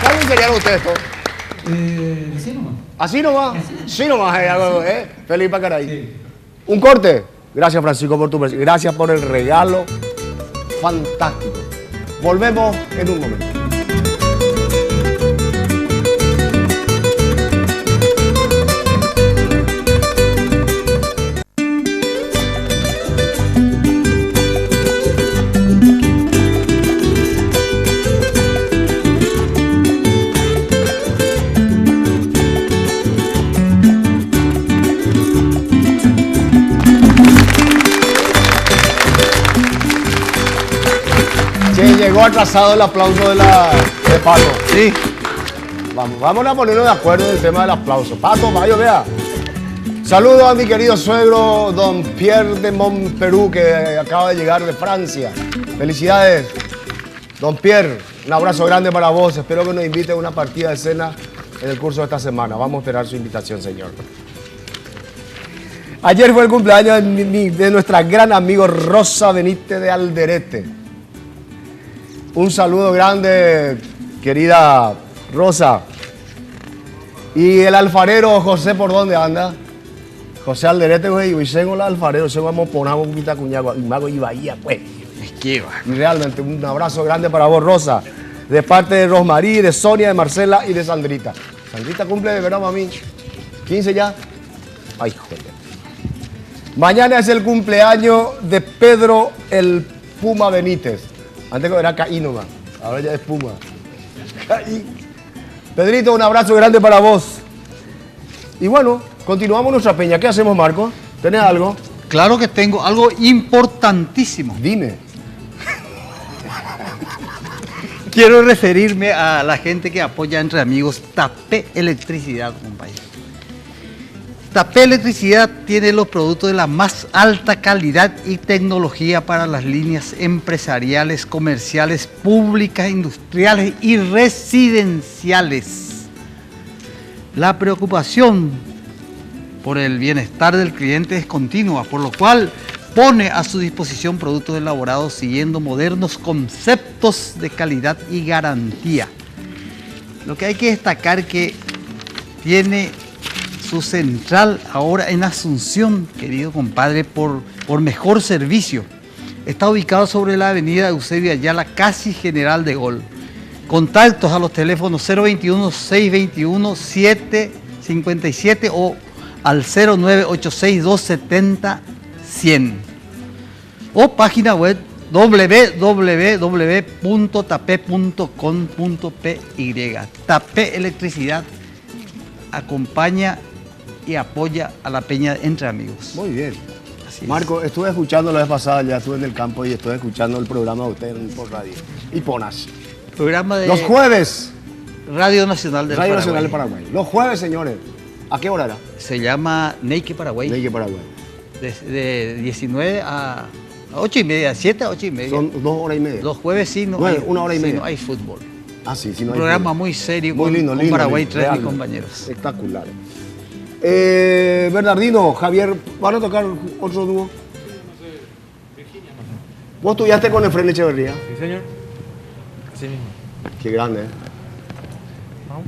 ¿Cuándo ensayaron ustedes esto? Así nomás. ¿Así nomás? Sí nomás, Felipe Caray. Sí. Un corte. Gracias, Francisco, por tu presencia. Gracias por el regalo fantástico. Volvemos en un momento. atrasado el aplauso de Pato. Sí. Vamos a ponernos de acuerdo en el tema del aplauso. Pato, vaya, vea. Saludo a mi querido suegro, don Pierre de Montperú, que acaba de llegar de Francia. Felicidades, don Pierre. Un abrazo grande para vos. Espero que nos invite a una partida de cena en el curso de esta semana. Vamos a esperar su invitación, señor. Ayer fue el cumpleaños de nuestra gran amigo Rosa Benítez de Alderete. Un saludo grande, querida Rosa. Y el alfarero José, ¿por dónde anda? José Alderete, güey, y tengo el alfarero, se vamos a poner un poquito de cuñado, y mago y bahía, pues. Y realmente un abrazo grande para vos, Rosa, de parte de Rosmarí, de Sonia, de Marcela y de Sandrita. Sandrita cumple de verdad, mami. 15 ya. Ay, joder. Mañana es el cumpleaños de Pedro el Puma Benítez. Antes era Caí nomás, ahora ya es Puma. Caí. Pedrito, un abrazo grande para vos. Y bueno, continuamos nuestra peña. ¿Qué hacemos, Marco? ¿Tenés algo? Claro que tengo algo importantísimo. Dime. Quiero referirme a la gente que apoya Entre Amigos Tapé Electricidad, compañero. Tapé Electricidad tiene los productos de la más alta calidad y tecnología para las líneas empresariales, comerciales, públicas, industriales y residenciales. La preocupación por el bienestar del cliente es continua, por lo cual pone a su disposición productos elaborados siguiendo modernos conceptos de calidad y garantía. Lo que hay que destacar que tiene su central ahora en Asunción, querido compadre, por mejor servicio. Está ubicado sobre la avenida Eusebio Ayala, casi General de Gol. Contactos a los teléfonos 021-621-757 o al 0986-270-100 o página web www.tape.com.py. Tapé Electricidad acompaña y apoya a la peña Entre Amigos. Muy bien. Así Marco, estuve escuchando la vez pasada, ya estuve en el campo y estuve escuchando el programa de ustedes por radio. Y Ponas. Programa de los jueves. Radio Nacional del Radio Paraguay. Nacional del Paraguay. Los jueves, señores. ¿A qué hora era? Se llama Neike Paraguay. Neike Paraguay. De 19 a 8 y media, 7 a 8 y media. Son 2 horas y media. Los jueves sí no bueno, hay, 1 hora y media. no hay fútbol. Ah, sí, sí, no Un hay programa fútbol. muy serio muy lindo, con lindo, Paraguay, lindo, 3 realmente. mis compañeros. Espectacular. Bernardino, Javier, ¿van a tocar otro dúo? ¿Vos estudiaste con Efraín Echeverría? Sí, señor. Así mismo. Qué grande, ¿eh? Vamos.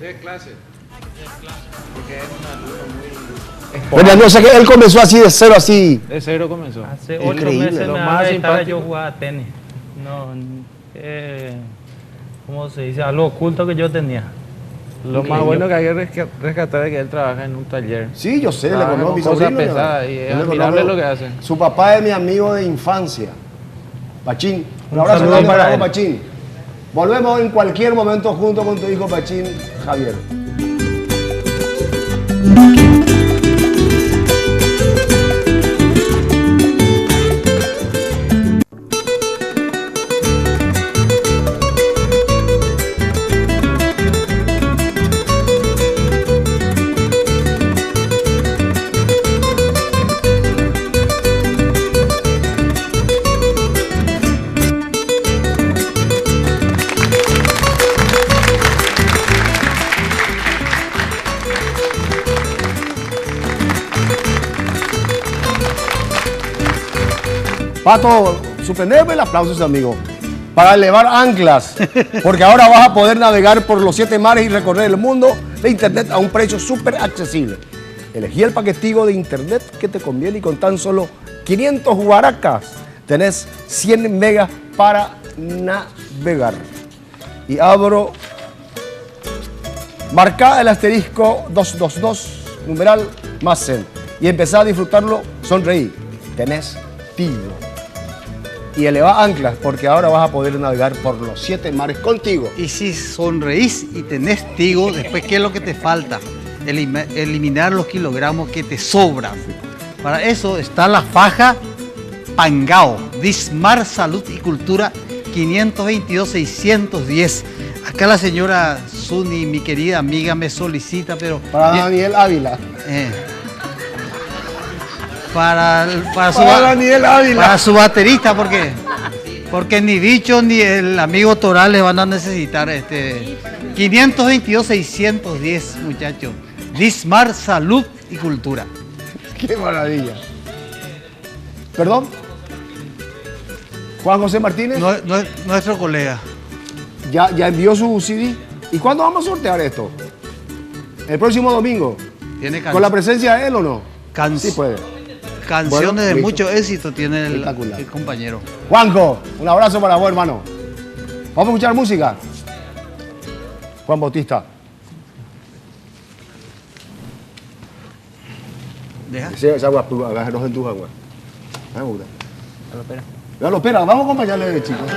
De clase. Porque es un alumno muy... Bueno, no sé que él comenzó así de cero, así. De cero comenzó. Hace Increíble. 8 meses Lo me más estaba simpático. yo jugaba tenis. No, ¿cómo se dice? Algo oculto que yo tenía. Lo más bueno que hay que rescatar es que él trabaja en un taller. Sí, yo sé, le Trabaja conozco a con mi cosas sobrino. pesadas y es Yo le admirable conozco. lo que hace. Su papá es mi amigo de infancia, Pachín. Un Un abrazo saludo grande para para él. Pachín. Volvemos en cualquier momento junto con tu hijo Pachín, Javier. Pato, suspendeme el aplauso, amigo, para elevar anclas, porque ahora vas a poder navegar por los 7 mares y recorrer el mundo de internet a un precio súper accesible. Elegí el paquetico de internet que te conviene y con tan solo 500 guaracas tenés 100 megas para navegar. Y abro, marca el asterisco 222, numeral más zen, y empezá a disfrutarlo, sonreí, tenés Tigo. Y eleva anclas, porque ahora vas a poder navegar por los 7 mares contigo. Y si sonreís y tenés Tigo, después, ¿qué es lo que te falta? Eliminar los kilogramos que te sobran. Para eso está la faja Pangao, Dismar Salud y Cultura 522-610. Acá la señora Zuni, mi querida amiga, me solicita, pero... Para Daniel Ávila. Para Daniel Ávila. Para su baterista, porque ni Bicho ni el amigo Toral le van a necesitar 522-610, muchachos. Dismar Salud y Cultura. Qué maravilla. ¿Perdón? Juan José Martínez. Nuestro colega. Ya envió su CD. ¿Y cuándo vamos a sortear esto? El próximo domingo. ¿Tiene ¿Con la presencia de él o no? Sí puede. Canciones Bueno, de listo. mucho éxito tiene el Espectacular. compañero. Juanjo, un abrazo para vos, hermano. Vamos a escuchar música. Juan Bautista. Deja. Esa agua, agarraros en tu agua. Ya lo espera, vamos a acompañarle, chicos.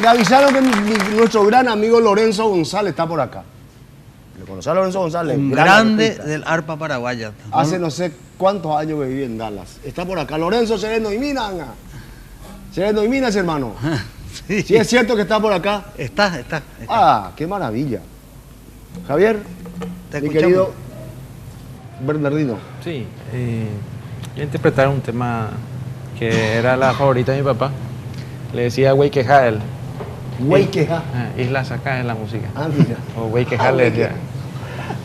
Me avisaron que nuestro gran amigo Lorenzo González está por acá. ¿Le conoces a Lorenzo González? Un Gran grande artista. del arpa paraguaya. Hace no sé cuántos años que vive en Dallas. Está por acá. Lorenzo Sereno y Mina. Sereno y Minas, hermano. Sí. ¿Sí es cierto que está por acá? Está. Ah, qué maravilla. Javier, Te mi escuchamos. querido Bernardino. Sí, yo interpretar un tema que era la favorita de mi papá. Le decía Güey queja él. Güey queja. Isla Sacá en la música. Ah, mira. O Güey queja le decía.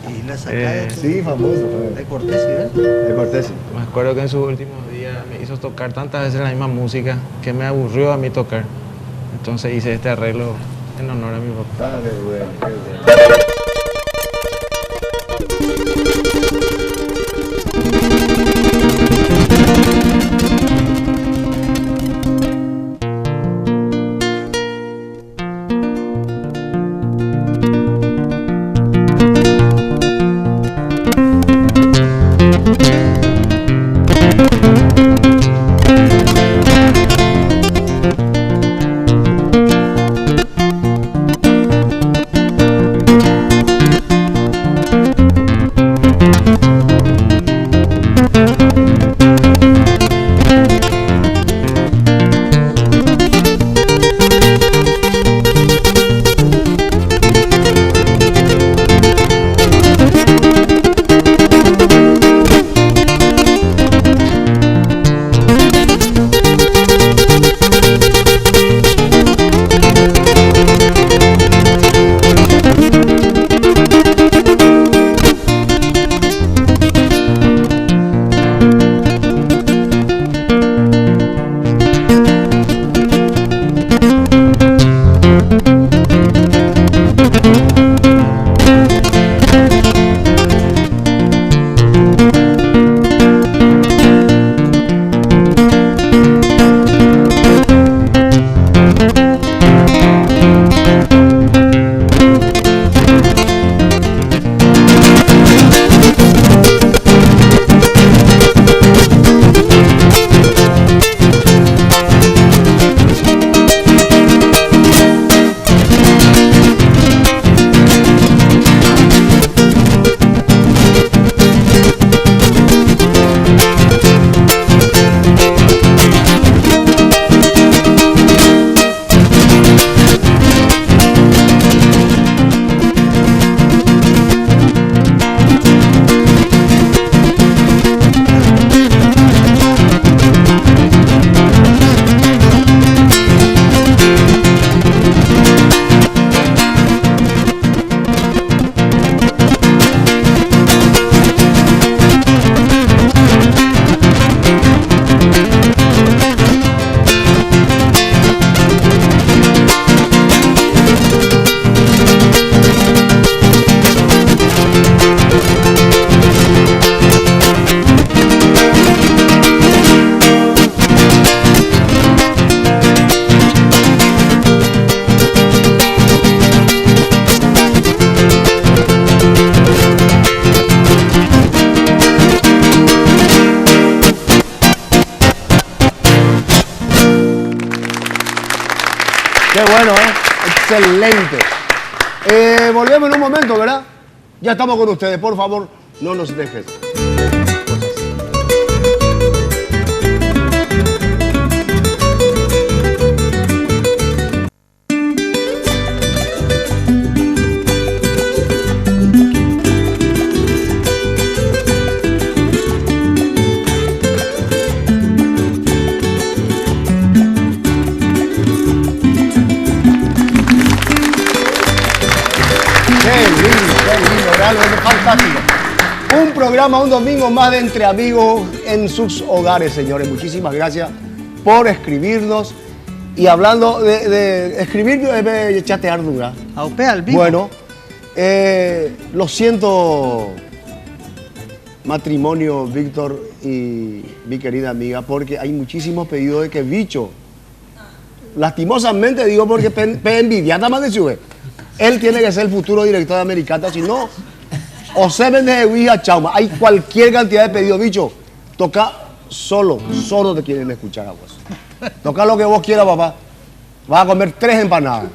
Y la sacada Sí, famoso. de Cortés, ¿sí? De Cortés. Me acuerdo que en sus últimos días me hizo tocar tantas veces la misma música que me aburrió a mí tocar. Entonces hice este arreglo en honor a mi papá. Qué bueno, qué bueno. Qué bueno, excelente. Volvemos en un momento, ¿verdad? Ya estamos con ustedes, por favor, no nos dejes. Realmente fantástico. Un programa, un domingo más de Entre Amigos en sus hogares, señores. Muchísimas gracias por escribirnos. Y hablando de escribir, chatear dura. Al vivo. Bueno, lo siento, matrimonio, Víctor y mi querida amiga, porque hay muchísimos pedidos de que Bicho, lastimosamente digo porque envidia, nada más de sube. Él tiene que ser el futuro director de Americata, si no, o se vende de Ouija, Chauma. Hay cualquier cantidad de pedidos, Bicho. Toca solo te quieren escuchar a vos. Toca lo que vos quieras, papá. Vas a comer 3 empanadas.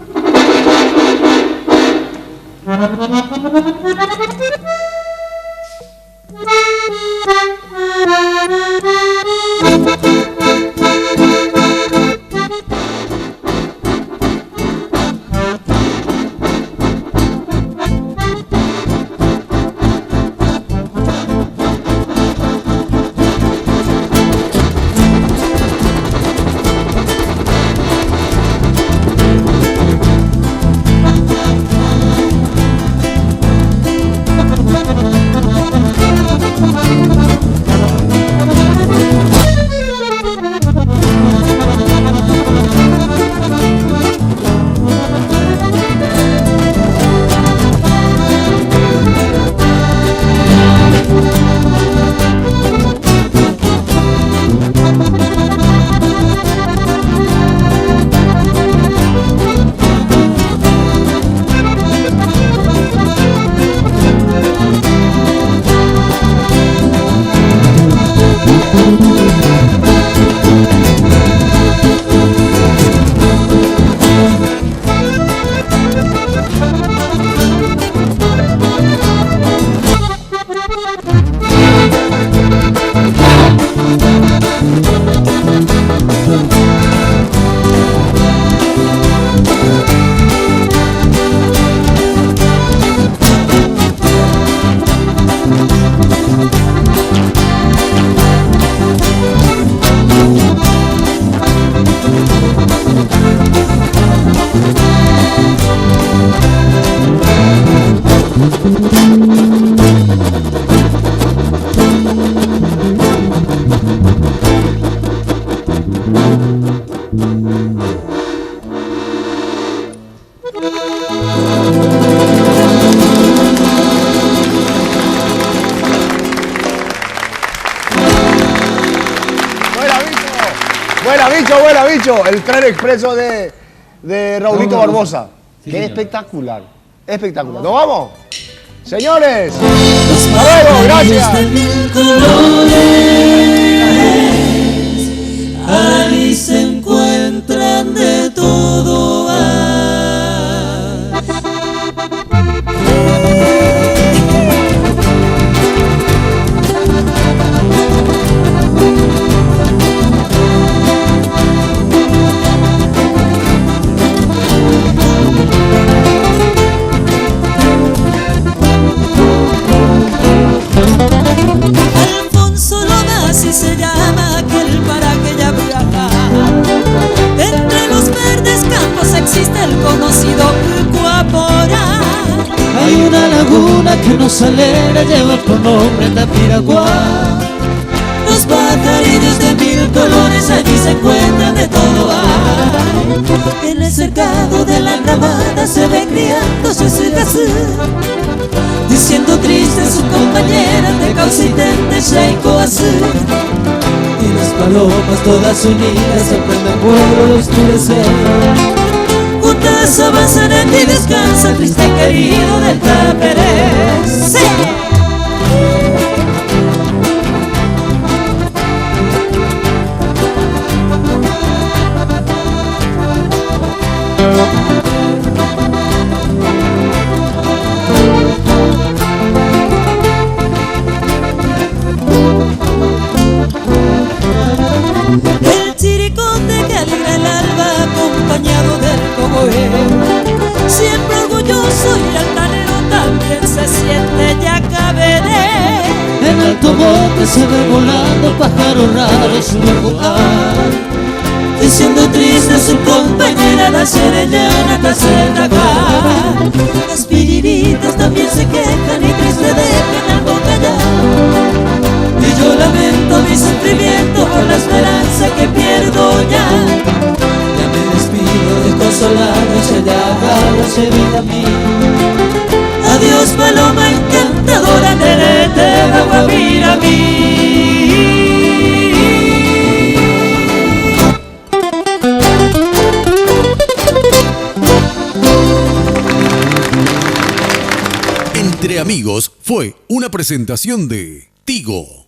Buena bicho, el tren expreso de Raulito Barbosa. Sí, Qué señor. espectacular, espectacular. ¿Nos vamos? Señores, hasta luego, gracias. Ahí se encuentran de todo. Alfonso Loma, así se llama aquel para aquella viaja. Entre los verdes campos existe el conocido Cuaporá. Hay una laguna que nos alegra, lleva por nombre Tapiraguá. Los pajarillos de 1000 colores allí se encuentran de todo hay. En el cercado de la ramada se ve criándose ese gasú, diciendo triste a su compañera de Caucitén de Sheiko Azul. Y las palomas todas unidas se prenden vuelo al oscurecer. Juntas avanzan en ti, descansa, triste querido del Taperé. ¡Sí! El chiricote que alegra el alba acompañado del cogoé. Siempre orgulloso y altanero también se siente Yacaberé. En alto monte se ve volando pájaros raros su vocal, diciendo triste a su compañera la serellana Casetacá. Las pillinitas también se quejan y triste dejan algo callar. Y yo lamento mi sufrimiento por la esperanza que pierdo ya. Ya me despido desconsolado, se le acaba se vida a mí. Adiós paloma encantadora, terete guapira mí. Entre Amigos fue una presentación de Tigo.